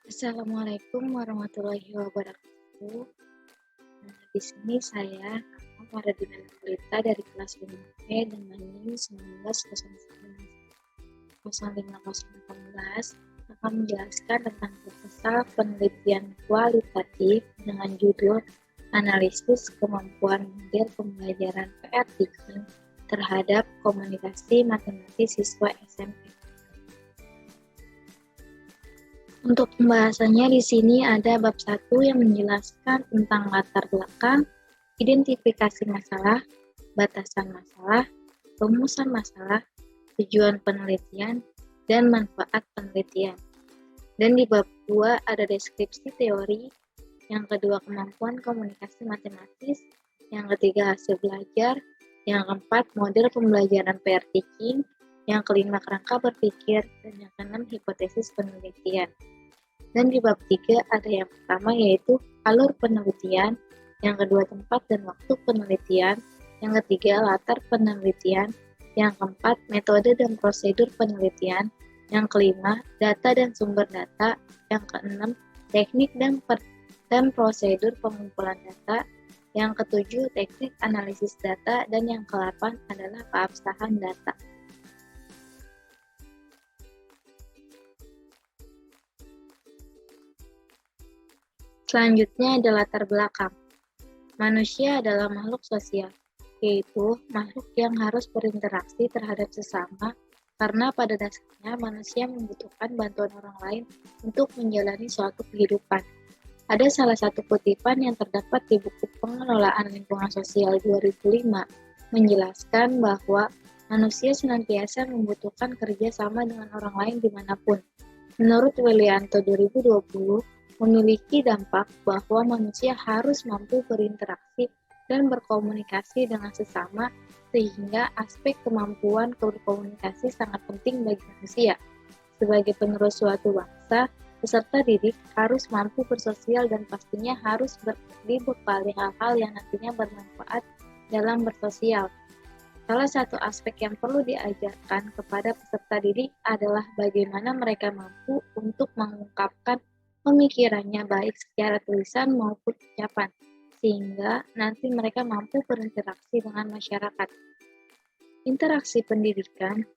Assalamualaikum warahmatullahi wabarakatuh. Di sini saya Faradina Nurlita dari kelas 5B dengan NIM 190518 akan menjelaskan tentang proposal penelitian kualitatif dengan judul Analisis Kemampuan Model Pembelajaran PR Teaching terhadap Komunikasi Matematis Siswa SMP. Untuk pembahasannya di sini ada bab 1 yang menjelaskan tentang latar belakang, identifikasi masalah, batasan masalah, rumusan masalah, tujuan penelitian, dan manfaat penelitian. Dan di bab 2 ada deskripsi teori, yang kedua kemampuan komunikasi matematis, yang ketiga hasil belajar, yang keempat model pembelajaran PR teaching, yang kelima kerangka berpikir, dan yang keenam hipotesis penelitian. Dan di bab 3 ada yang pertama yaitu alur penelitian, yang kedua tempat dan waktu penelitian, yang ketiga latar penelitian, yang keempat metode dan prosedur penelitian, yang kelima data dan sumber data, yang keenam teknik dan prosedur pengumpulan data, yang ketujuh teknik analisis data, dan yang ke-8 adalah keabsahan data. Selanjutnya ada latar belakang. Manusia adalah makhluk sosial, yaitu makhluk yang harus berinteraksi terhadap sesama karena pada dasarnya manusia membutuhkan bantuan orang lain untuk menjalani suatu kehidupan. Ada salah satu kutipan yang terdapat di buku Pengelolaan Lingkungan Sosial 2005 menjelaskan bahwa manusia senantiasa membutuhkan kerja sama dengan orang lain dimanapun. Menurut Welianto 2020, memiliki dampak bahwa manusia harus mampu berinteraksi dan berkomunikasi dengan sesama sehingga aspek kemampuan berkomunikasi sangat penting bagi manusia. Sebagai penerus suatu bangsa, peserta didik harus mampu bersosial dan pastinya harus dibekali hal-hal yang nantinya bermanfaat dalam bersosial. Salah satu aspek yang perlu diajarkan kepada peserta didik adalah bagaimana mereka mampu untuk mengungkapkan pemikirannya baik secara tulisan maupun ucapan, sehingga nanti mereka mampu berinteraksi dengan masyarakat. Interaksi pendidikan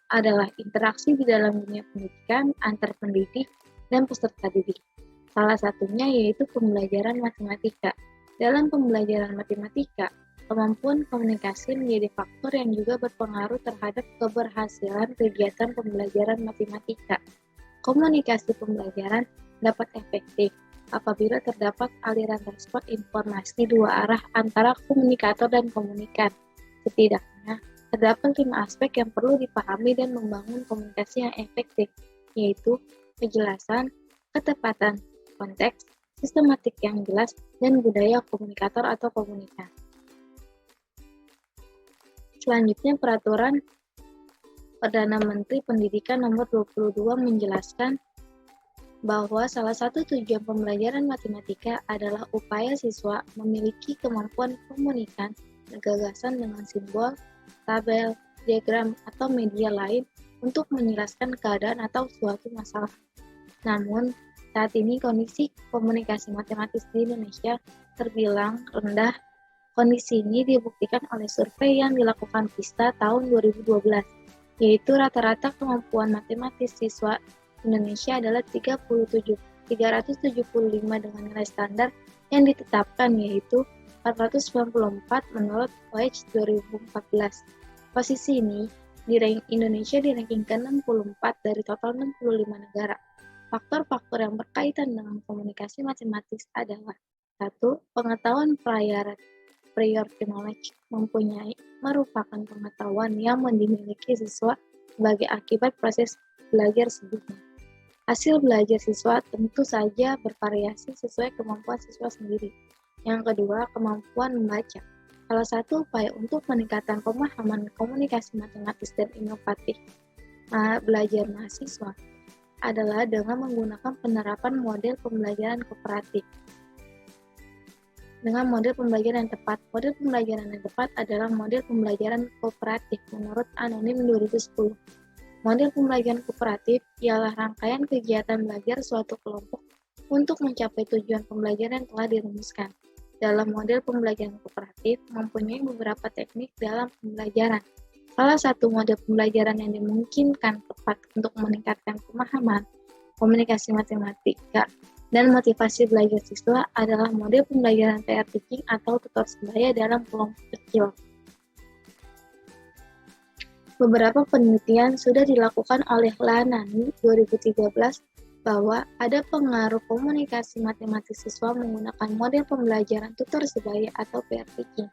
adalah interaksi di dalam dunia pendidikan antar pendidik dan peserta didik. Salah satunya yaitu pembelajaran matematika. Dalam pembelajaran matematika, kemampuan komunikasi menjadi faktor yang juga berpengaruh terhadap keberhasilan kegiatan pembelajaran matematika. Komunikasi pembelajaran dapat efektif apabila terdapat aliran transport informasi dua arah antara komunikator dan komunikan. Setidaknya, terdapat 5 aspek yang perlu dipahami dan membangun komunikasi yang efektif, yaitu kejelasan, ketepatan konteks, sistematik yang jelas, dan budaya komunikator atau komunikan. Selanjutnya, Peraturan Perdana Menteri Pendidikan Nomor 22 menjelaskan bahwa salah satu tujuan pembelajaran matematika adalah upaya siswa memiliki kemampuan komunikan dan gagasan dengan simbol, tabel, diagram, atau media lain untuk menjelaskan keadaan atau suatu masalah. Namun, saat ini kondisi komunikasi matematis di Indonesia terbilang rendah. Kondisi ini dibuktikan oleh survei yang dilakukan PISA tahun 2012, yaitu rata-rata kemampuan matematis siswa Indonesia adalah 375 dengan nilai standar yang ditetapkan yaitu 494 menurut WAEC 2014. Posisi ini Indonesia di ranking ke-64 dari total 65 negara. Faktor-faktor yang berkaitan dengan komunikasi matematis adalah 1. Pengetahuan priority knowledge merupakan pengetahuan yang dimiliki siswa sebagai akibat proses belajar sebelumnya. Hasil belajar siswa tentu saja bervariasi sesuai kemampuan siswa sendiri. Yang kedua, kemampuan membaca. Salah satu upaya untuk meningkatkan pemahaman komunikasi matematis dan inovatif belajar mahasiswa adalah dengan menggunakan penerapan model pembelajaran kooperatif. Dengan model pembelajaran yang tepat. Model pembelajaran yang tepat adalah model pembelajaran kooperatif menurut Anonim 2010. Model pembelajaran kooperatif ialah rangkaian kegiatan belajar suatu kelompok untuk mencapai tujuan pembelajaran yang telah dirumuskan. Dalam model pembelajaran kooperatif mempunyai beberapa teknik dalam pembelajaran. Salah satu model pembelajaran yang dimungkinkan tepat untuk meningkatkan pemahaman, komunikasi matematika, dan motivasi belajar siswa adalah model pembelajaran PR teaching atau tutor sebaya dalam kelompok kecil. Beberapa penelitian sudah dilakukan oleh Lanani 2013 bahwa ada pengaruh komunikasi matematis siswa menggunakan model pembelajaran tutor sebaya atau PR teaching.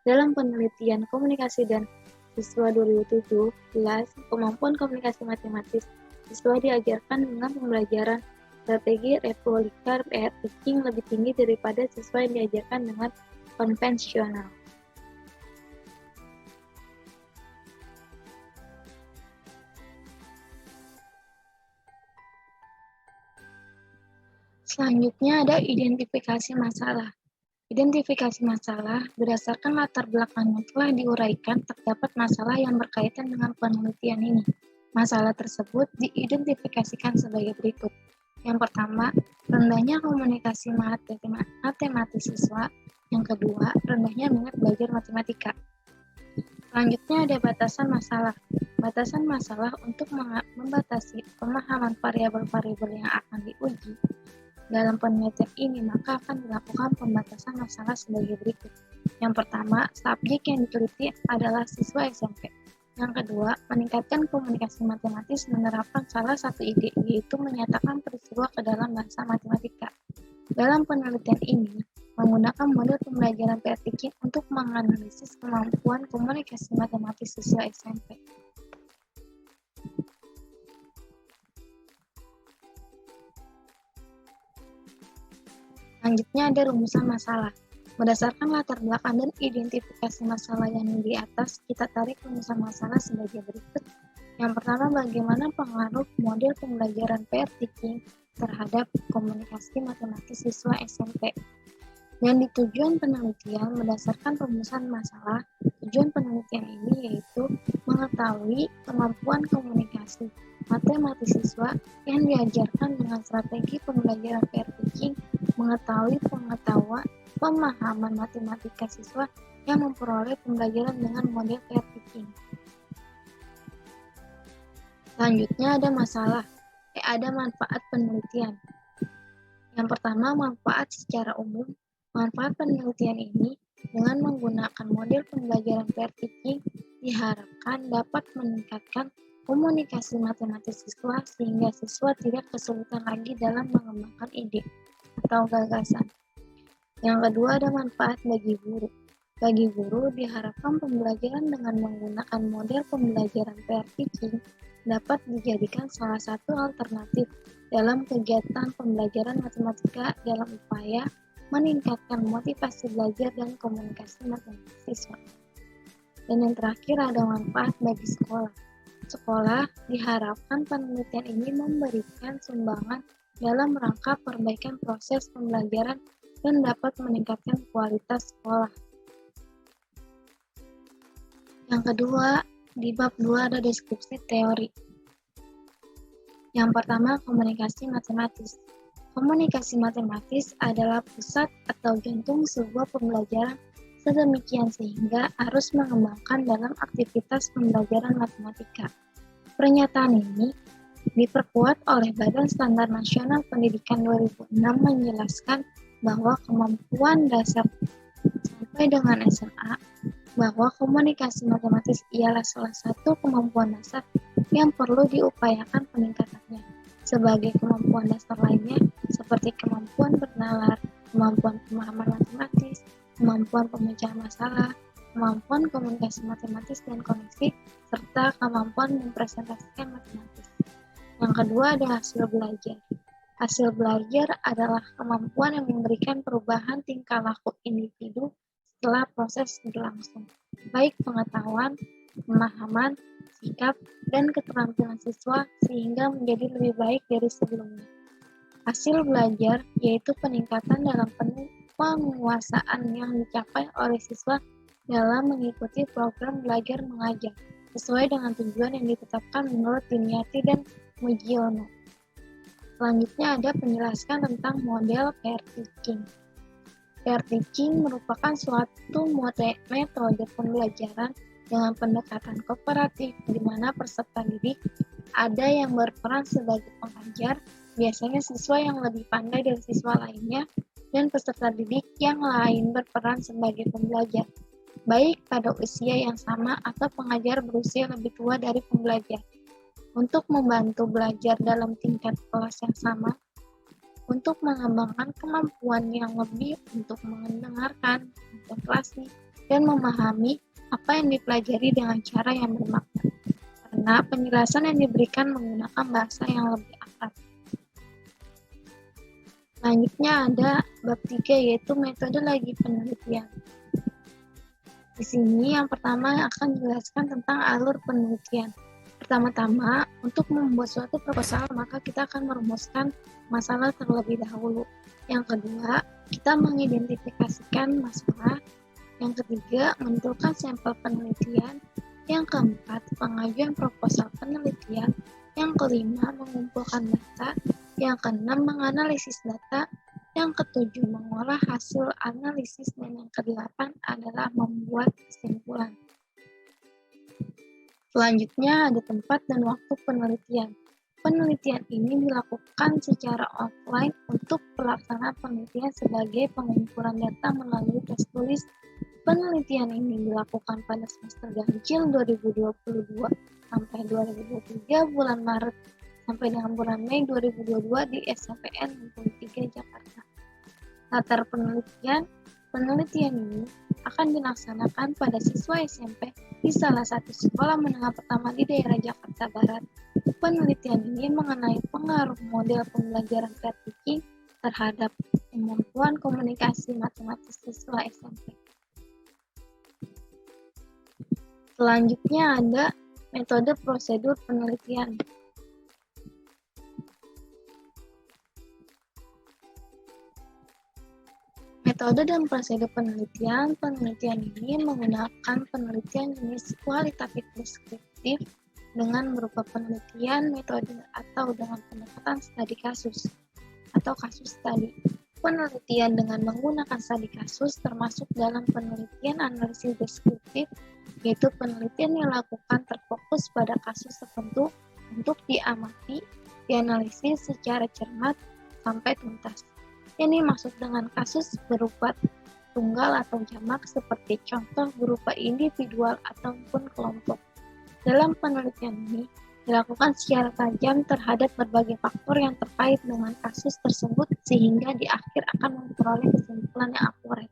Dalam penelitian komunikasi dan siswa 2017, kemampuan komunikasi matematis siswa diajarkan dengan pembelajaran strategi replika PR teaching lebih tinggi daripada siswa yang diajarkan dengan konvensional. Selanjutnya ada identifikasi masalah. Identifikasi masalah berdasarkan latar belakang yang telah diuraikan terdapat masalah yang berkaitan dengan penelitian ini. Masalah tersebut diidentifikasikan sebagai berikut. Yang pertama, rendahnya komunikasi matematis siswa. Yang kedua, rendahnya minat belajar matematika. Selanjutnya ada batasan masalah. Batasan masalah untuk membatasi pemahaman variabel-variabel yang akan diuji. Dalam penelitian ini, maka akan dilakukan pembatasan masalah sebagai berikut. Yang pertama, subjek yang diteliti adalah siswa SMP. Yang kedua, meningkatkan komunikasi matematis menerapkan salah satu ide, yaitu menyatakan peristiwa ke dalam bahasa matematika. Dalam penelitian ini, menggunakan model pembelajaran PR teaching untuk menganalisis kemampuan komunikasi matematis siswa SMP. Selanjutnya ada rumusan masalah. Berdasarkan latar belakang dan identifikasi masalah yang di atas, kita tarik rumusan masalah sebagai berikut. Yang pertama, bagaimana pengaruh model pembelajaran PR teaching terhadap komunikasi matematis siswa SMP. Dan di tujuan penelitian berdasarkan rumusan masalah, tujuan penelitian ini yaitu mengetahui kemampuan komunikasi matematis siswa yang diajarkan dengan strategi pembelajaran PR teaching, mengetahui pemahaman matematika siswa yang memperoleh pembelajaran dengan model PR teaching. Selanjutnya ada manfaat penelitian. Yang pertama, manfaat secara umum. Manfaat penelitian ini dengan menggunakan model pembelajaran PR teaching diharapkan dapat meningkatkan komunikasi matematis siswa sehingga siswa tidak kesulitan lagi dalam mengembangkan ide atau gagasan. Yang kedua ada manfaat bagi guru. Bagi guru diharapkan pembelajaran dengan menggunakan model pembelajaran PR teaching dapat dijadikan salah satu alternatif dalam kegiatan pembelajaran matematika dalam upaya meningkatkan motivasi belajar dan komunikasi matematis siswa. Dan yang terakhir ada manfaat bagi sekolah. Sekolah diharapkan penelitian ini memberikan sumbangan dalam rangka perbaikan proses pembelajaran dan dapat meningkatkan kualitas sekolah. Yang kedua, di bab 2 ada deskripsi teori. Yang pertama, komunikasi matematis. Komunikasi matematis adalah pusat atau jantung sebuah pembelajaran sedemikian sehingga harus mengembangkan dalam aktivitas pembelajaran matematika. Pernyataan ini diperkuat oleh Badan Standar Nasional Pendidikan 2006 menjelaskan bahwa kemampuan dasar sampai dengan SMA bahwa komunikasi matematis ialah salah satu kemampuan dasar yang perlu diupayakan peningkatannya. Sebagai kemampuan dasar lainnya, seperti kemampuan bernalar, kemampuan pemahaman matematis, kemampuan pemecahan masalah, kemampuan komunikasi matematis dan koneksi, serta kemampuan mempresentasikan matematis. Yang kedua ada hasil belajar. Hasil belajar adalah kemampuan yang memberikan perubahan tingkah laku individu setelah proses berlangsung, baik pengetahuan, pemahaman, sikap, dan keterampilan siswa sehingga menjadi lebih baik dari sebelumnya. Hasil belajar yaitu peningkatan dalam penguasaan yang dicapai oleh siswa dalam mengikuti program belajar mengajar. sesuai dengan tujuan yang ditetapkan menurut Dimyati dan Mugiono. Selanjutnya ada penjelasan tentang model pair teaching. Pair teaching merupakan suatu metode pembelajaran dengan pendekatan kooperatif di mana peserta didik ada yang berperan sebagai pengajar, biasanya siswa yang lebih pandai dari siswa lainnya, dan peserta didik yang lain berperan sebagai pembelajar, baik pada usia yang sama atau pengajar berusia lebih tua dari pembelajar. Untuk membantu belajar dalam tingkat kelas yang sama, untuk mengembangkan kemampuan yang lebih untuk mendengarkan, konsentrasi, dan memahami apa yang dipelajari dengan cara yang bermakna. Karena penjelasan yang diberikan menggunakan bahasa yang lebih akrab. Selanjutnya ada bab 3 yaitu metodologi penelitian. Di sini yang pertama akan dijelaskan tentang alur penelitian. Pertama-tama, untuk membuat suatu proposal, maka kita akan merumuskan masalah terlebih dahulu. Yang kedua, kita mengidentifikasikan masalah. Yang ketiga, menentukan sampel penelitian. Yang keempat, pengajuan proposal penelitian. Yang kelima, mengumpulkan data. Yang keenam, menganalisis data. Yang ketujuh, mengolah hasil analisis. Dan yang kedelapan adalah membuat kesimpulan. Selanjutnya ada tempat dan waktu penelitian. Penelitian ini dilakukan secara offline untuk pelaksanaan penelitian sebagai pengumpulan data melalui tes tulis. Penelitian ini dilakukan pada semester ganjil 2022 sampai 2023 bulan Maret sampai dengan bulan Mei 2022 di SMPN 3 Jakarta. Latar penelitian ini akan dilaksanakan pada siswa SMP di salah satu sekolah menengah pertama di daerah Jakarta Barat. Penelitian ini mengenai pengaruh model pembelajaran pair teaching terhadap kemampuan komunikasi matematis siswa SMP. Selanjutnya ada metode prosedur penelitian. Metode dan prosedur penelitian ini menggunakan penelitian jenis kualitatif deskriptif dengan berupa penelitian metode atau dengan pendekatan studi kasus atau kasus studi. Penelitian dengan menggunakan studi kasus termasuk dalam penelitian analisis deskriptif, yaitu penelitian yang dilakukan terfokus pada kasus tertentu untuk diamati, dianalisis secara cermat sampai tuntas. Ini maksud dengan kasus berupa tunggal atau jamak seperti contoh berupa individual ataupun kelompok. Dalam penelitian ini dilakukan secara tajam terhadap berbagai faktor yang terkait dengan kasus tersebut sehingga di akhir akan memperoleh kesimpulan yang akurat.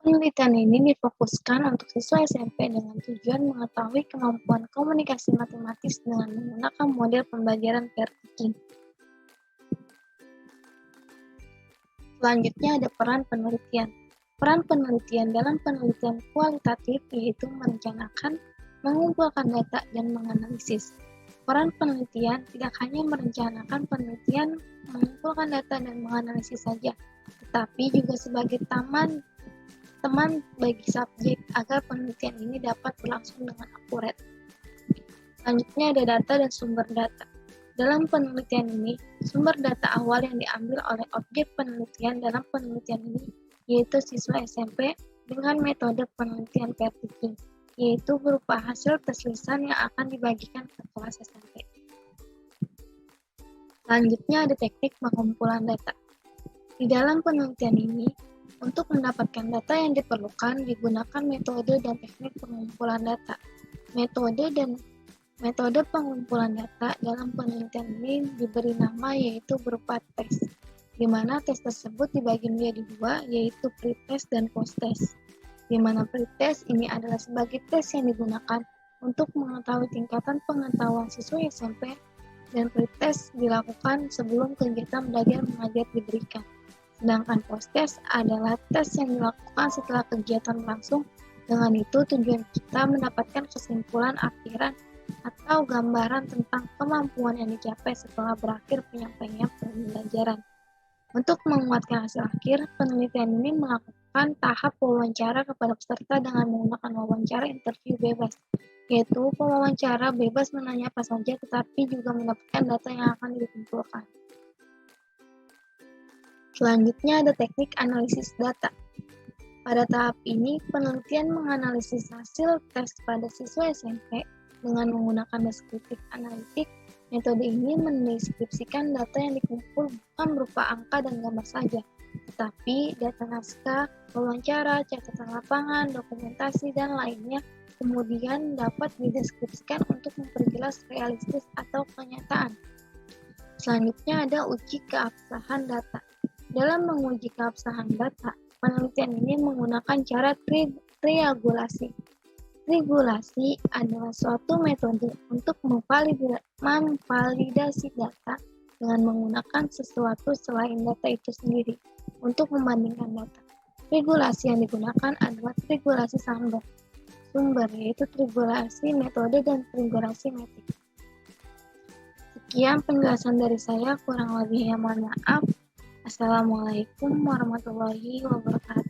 Penelitian ini difokuskan untuk siswa SMP dengan tujuan mengetahui kemampuan komunikasi matematis dengan menggunakan model pembelajaran pair teaching. Selanjutnya ada peran penelitian. Peran penelitian dalam penelitian kualitatif yaitu merencanakan, mengumpulkan data, dan menganalisis. Peran penelitian tidak hanya merencanakan penelitian, mengumpulkan data, dan menganalisis saja, tetapi juga sebagai teman bagi subjek agar penelitian ini dapat berlangsung dengan akurat. Selanjutnya ada data dan sumber data. Dalam penelitian ini, sumber data awal yang diambil oleh objek penelitian dalam penelitian ini yaitu siswa SMP dengan metode penelitian pair teaching, yaitu berupa hasil tes lisan yang akan dibagikan ke kelas SMP. Selanjutnya ada teknik pengumpulan data. Di dalam penelitian ini, untuk mendapatkan data yang diperlukan digunakan metode dan teknik pengumpulan data. Metode pengumpulan data dalam penelitian ini diberi nama yaitu berupa tes, di mana tes tersebut dibagi menjadi dua, yaitu pre-test dan post-test. Di mana pre-test ini adalah sebagai tes yang digunakan untuk mengetahui tingkatan pengetahuan siswa SMP, dan pre-test dilakukan sebelum kegiatan belajar mengajar diberikan. Sedangkan post-test adalah tes yang dilakukan setelah kegiatan berlangsung. Dengan itu tujuan kita mendapatkan kesimpulan akhiran atau gambaran tentang kemampuan yang dicapai setelah berakhir penyampaian pembelajaran. Untuk menguatkan hasil akhir, penelitian ini melakukan tahap wawancara kepada peserta dengan menggunakan wawancara interview bebas. yaitu pewawancara bebas menanya apa saja tetapi juga mendapatkan data yang akan dikumpulkan. Selanjutnya ada teknik analisis data. Pada tahap ini, penelitian menganalisis hasil tes pada siswa SMP dengan menggunakan deskriptif analitik. Metode ini mendeskripsikan data yang dikumpul bukan berupa angka dan gambar saja, tetapi data naskah, wawancara, catatan lapangan, dokumentasi, dan lainnya kemudian dapat dideskripsikan untuk memperjelas realistis atau kenyataan. Selanjutnya ada uji keabsahan data. Dalam menguji keabsahan data, penelitian ini menggunakan cara triangulasi. Triangulasi adalah suatu metode untuk memvalidasi data dengan menggunakan sesuatu selain data itu sendiri untuk membandingkan data. Triangulasi yang digunakan adalah triangulasi sumber, yaitu triangulasi metode dan triangulasi metrik. Sekian penjelasan dari saya, kurang lebihnya mohon maaf. Assalamualaikum warahmatullahi wabarakatuh.